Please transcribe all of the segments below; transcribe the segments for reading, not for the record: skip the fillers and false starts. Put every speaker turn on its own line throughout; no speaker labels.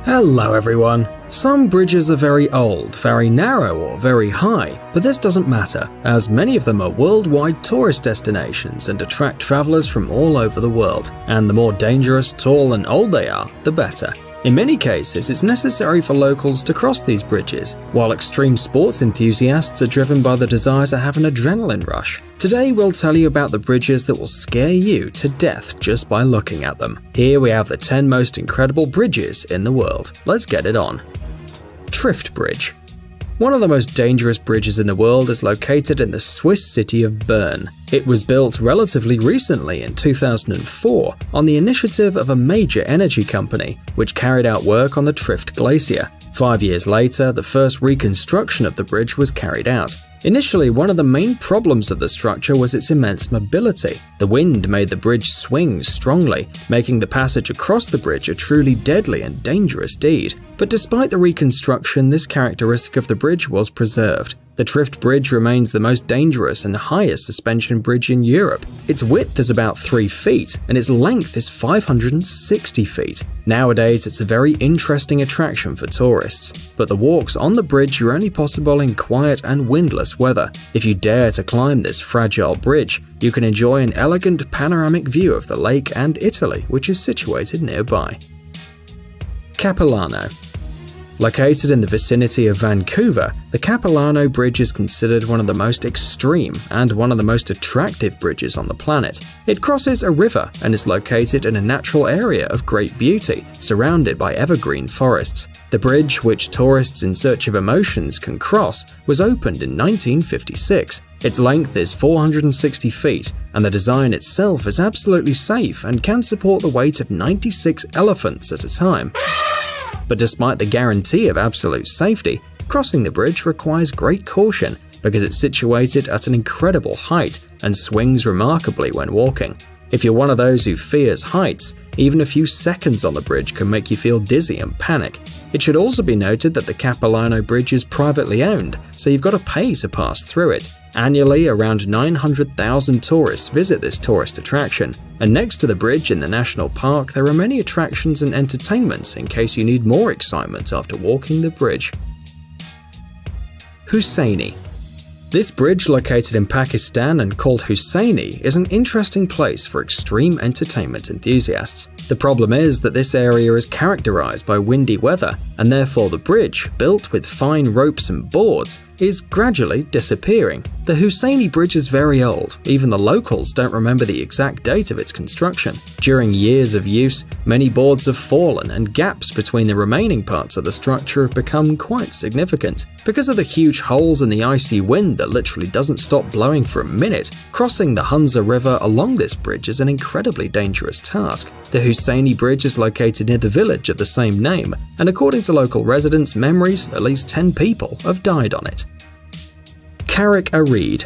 Hello everyone. Some bridges are very old, very narrow or very high, but this doesn't matter, as many of them are worldwide tourist destinations and attract travelers from all over the world, and the more dangerous, tall and old they are, the better. In many cases, it's necessary for locals to cross these bridges, while extreme sports enthusiasts are driven by the desire to have an adrenaline rush. Today we'll tell you about the bridges that will scare you to death just by looking at them. Here we have the 10 most incredible bridges in the world. Let's get it on. Trift Bridge. One of the most dangerous bridges in the world is located in the Swiss city of Bern. It was built relatively recently in 2004 on the initiative of a major energy company, which carried out work on the Trift Glacier. 5 years later, the first reconstruction of the bridge was carried out. Initially, one of the main problems of the structure was its immense mobility. The wind made the bridge swing strongly, making the passage across the bridge a truly deadly and dangerous deed. But despite the reconstruction, this characteristic of the bridge was preserved. The Trift Bridge remains the most dangerous and highest suspension bridge in Europe. Its width is about 3 feet, and its length is 560 feet. Nowadays, it's a very interesting attraction for tourists, but the walks on the bridge are only possible in quiet and windless weather. If you dare to climb this fragile bridge, you can enjoy an elegant panoramic view of the lake and Italy, which is situated nearby. Capilano. Located in the vicinity of Vancouver, the Capilano Bridge is considered one of the most extreme and one of the most attractive bridges on the planet. It crosses a river and is located in a natural area of great beauty, surrounded by evergreen forests. The bridge, which tourists in search of emotions can cross, was opened in 1956. Its length is 460 feet, and the design itself is absolutely safe and can support the weight of 96 elephants at a time. But despite the guarantee of absolute safety, crossing the bridge requires great caution because it's situated at an incredible height and swings remarkably when walking. If you're one of those who fears heights, even a few seconds on the bridge can make you feel dizzy and panic. It should also be noted that the Capilano Bridge is privately owned, so you've got to pay to pass through it. Annually, around 900,000 tourists visit this tourist attraction, and next to the bridge in the national park there are many attractions and entertainments in case you need more excitement after walking the bridge. Hussaini. This bridge, located in Pakistan and called Hussaini, is an interesting place for extreme entertainment enthusiasts. The problem is that this area is characterized by windy weather, and therefore the bridge, built with fine ropes and boards, is gradually disappearing. The Hussaini Bridge is very old. Even the locals don't remember the exact date of its construction. During years of use, many boards have fallen and gaps between the remaining parts of the structure have become quite significant. Because of the huge holes in the icy wind that literally doesn't stop blowing for a minute, crossing the Hunza River along this bridge is an incredibly dangerous task. The Hussaini Bridge is located near the village of the same name, and according to local residents' memories, at least 10 people have died on it. Carrick Rede.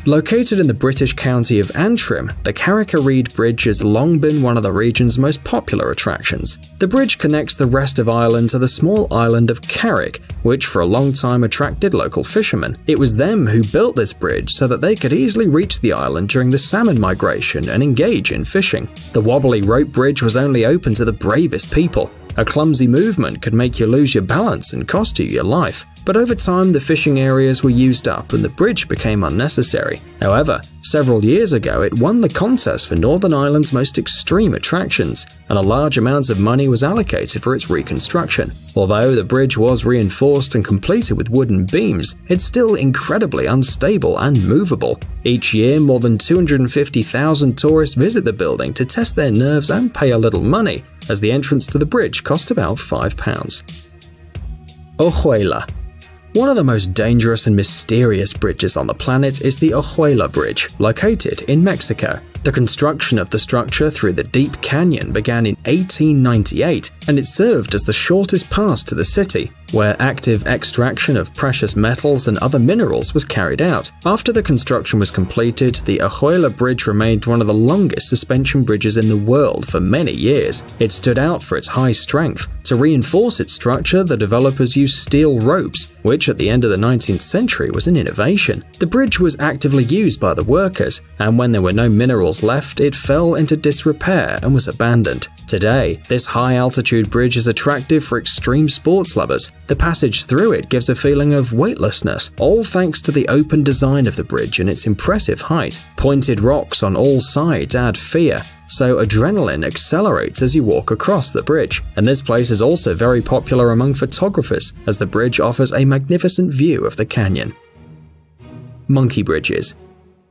Located in the British county of Antrim, the Carrick Bridge has long been one of the region's most popular attractions. The bridge connects the rest of Ireland to the small island of Carrick, which for a long time attracted local fishermen. It was them who built this bridge so that they could easily reach the island during the salmon migration and engage in fishing. The wobbly rope bridge was only open to the bravest people. A clumsy movement could make you lose your balance and cost you your life. But over time, the fishing areas were used up and the bridge became unnecessary. However, several years ago, it won the contest for Northern Ireland's most extreme attractions, and a large amount of money was allocated for its reconstruction. Although the bridge was reinforced and completed with wooden beams, it's still incredibly unstable and movable. Each year, more than 250,000 tourists visit the building to test their nerves and pay a little money, as the entrance to the bridge cost about £5. Ojuela. One of the most dangerous and mysterious bridges on the planet is the Ojuela Bridge, located in Mexico. The construction of the structure through the deep canyon began in 1898, and it served as the shortest pass to the city. where active extraction of precious metals and other minerals was carried out. After the construction was completed, the Ojuela Bridge remained one of the longest suspension bridges in the world for many years. It stood out for its high strength. To reinforce its structure, the developers used steel ropes, which at the end of the 19th century was an innovation. The bridge was actively used by the workers, and when there were no minerals left, it fell into disrepair and was abandoned. Today, this high-altitude bridge is attractive for extreme sports lovers. The passage through it gives a feeling of weightlessness, all thanks to the open design of the bridge and its impressive height. Pointed rocks on all sides add fear, so adrenaline accelerates as you walk across the bridge. And this place is also very popular among photographers, as the bridge offers a magnificent view of the canyon. Monkey bridges.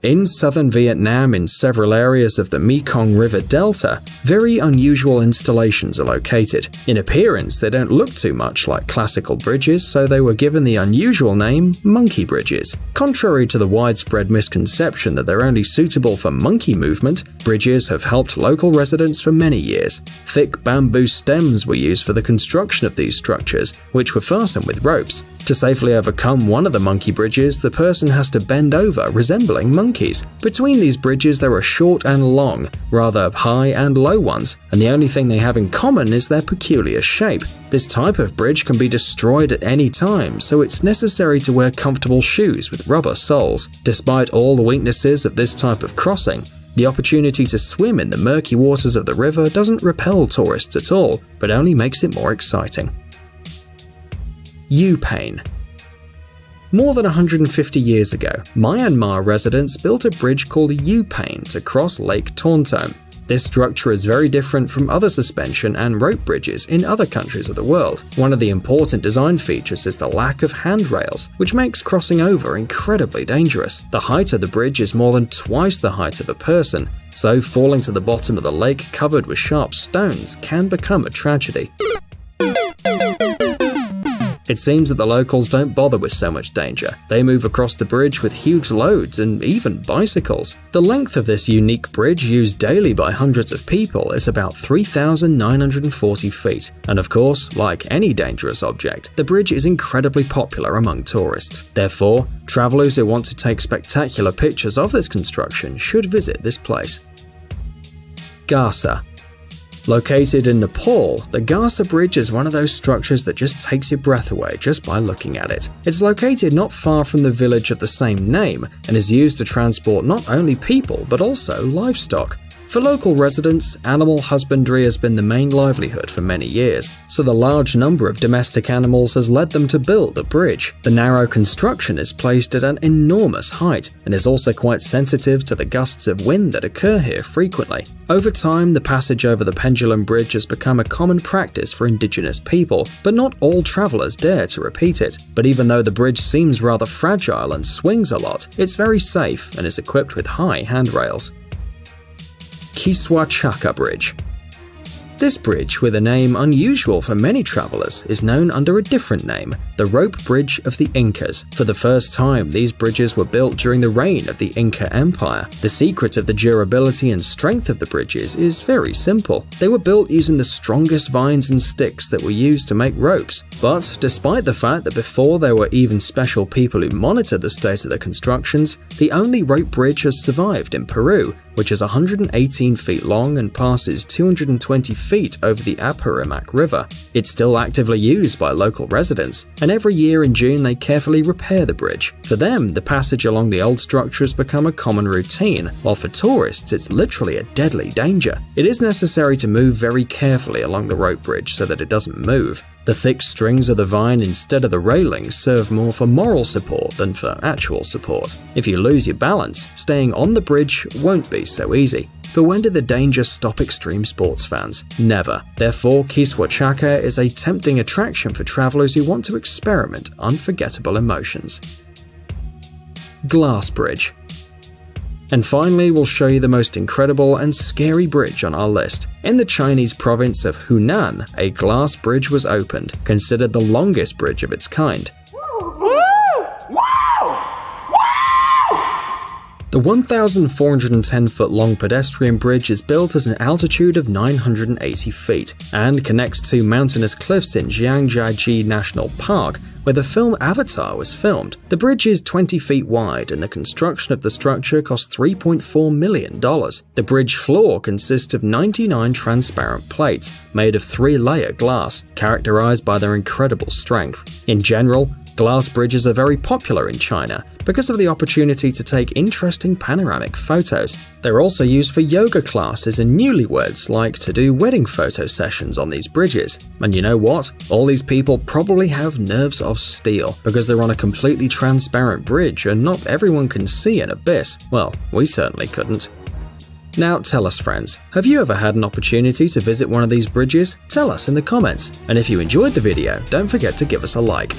In southern Vietnam, in several areas of the Mekong River Delta, very unusual installations are located. In appearance, they don't look too much like classical bridges, so they were given the unusual name monkey bridges. Contrary to the widespread misconception that they're only suitable for monkey movement, bridges have helped local residents for many years. Thick bamboo stems were used for the construction of these structures, which were fastened with ropes. To safely overcome one of the monkey bridges, the person has to bend over, resembling monkeys. Between these bridges there are short and long, rather high and low ones, and the only thing they have in common is their peculiar shape. This type of bridge can be destroyed at any time, so it's necessary to wear comfortable shoes with rubber soles. Despite all the weaknesses of this type of crossing, the opportunity to swim in the murky waters of the river doesn't repel tourists at all, but only makes it more exciting. U-Pain. More than 150 years ago, Myanmar residents built a bridge called U-Pain to cross Lake Tontom. This structure is very different from other suspension and rope bridges in other countries of the world. One of the important design features is the lack of handrails, which makes crossing over incredibly dangerous. The height of the bridge is more than twice the height of a person, so falling to the bottom of the lake covered with sharp stones can become a tragedy. It seems that the locals don't bother with so much danger. They move across the bridge with huge loads and even bicycles. The length of this unique bridge, used daily by hundreds of people, is about 3,940 feet. And of course, like any dangerous object, the bridge is incredibly popular among tourists. Therefore, travelers who want to take spectacular pictures of this construction should visit this place. Ghasa. Located in Nepal, the Ghasa Bridge is one of those structures that just takes your breath away just by looking at it. It's located not far from the village of the same name and is used to transport not only people but also livestock. For local residents, animal husbandry has been the main livelihood for many years, so the large number of domestic animals has led them to build a bridge. The narrow construction is placed at an enormous height and is also quite sensitive to the gusts of wind that occur here frequently. Over time, the passage over the Pendulum Bridge has become a common practice for indigenous people, but not all travelers dare to repeat it. But even though the bridge seems rather fragile and swings a lot, it's very safe and is equipped with high handrails. Chaka Bridge. This bridge, with a name unusual for many travelers, is known under a different name, the Rope Bridge of the Incas. For the first time, these bridges were built during the reign of the Inca Empire. The secret of the durability and strength of the bridges is very simple. They were built using the strongest vines and sticks that were used to make ropes. But despite the fact that before there were even special people who monitored the state of the constructions, the only rope bridge has survived in Peru, which is 118 feet long and passes 220 feet over the Apurimac River. It's still actively used by local residents, and every year in June they carefully repair the bridge. For them, the passage along the old structure has become a common routine, while for tourists it's literally a deadly danger. It is necessary to move very carefully along the rope bridge so that it doesn't move. The thick strings of the vine instead of the railings serve more for moral support than for actual support. If you lose your balance, staying on the bridge won't be so easy. But when did the danger stop extreme sports fans? Never. Therefore, Chaka is a tempting attraction for travelers who want to experiment unforgettable emotions. Glass Bridge. And finally, we'll show you the most incredible and scary bridge on our list. In the Chinese province of Hunan, a glass bridge was opened, considered the longest bridge of its kind. The 1,410-foot-long pedestrian bridge is built at an altitude of 980 feet and connects two mountainous cliffs in Jiangjiaji National Park, where the film Avatar was filmed. The bridge is 20 feet wide and the construction of the structure cost $3.4 million. The bridge floor consists of 99 transparent plates made of 3-layer glass, characterized by their incredible strength. In general, glass bridges are very popular in China because of the opportunity to take interesting panoramic photos. They're also used for yoga classes, and newlyweds like to do wedding photo sessions on these bridges. And you know what? All these people probably have nerves of steel because they're on a completely transparent bridge and not everyone can see an abyss. Well, we certainly couldn't. Now tell us, friends, have you ever had an opportunity to visit one of these bridges? Tell us in the comments, and if you enjoyed the video, don't forget to give us a like.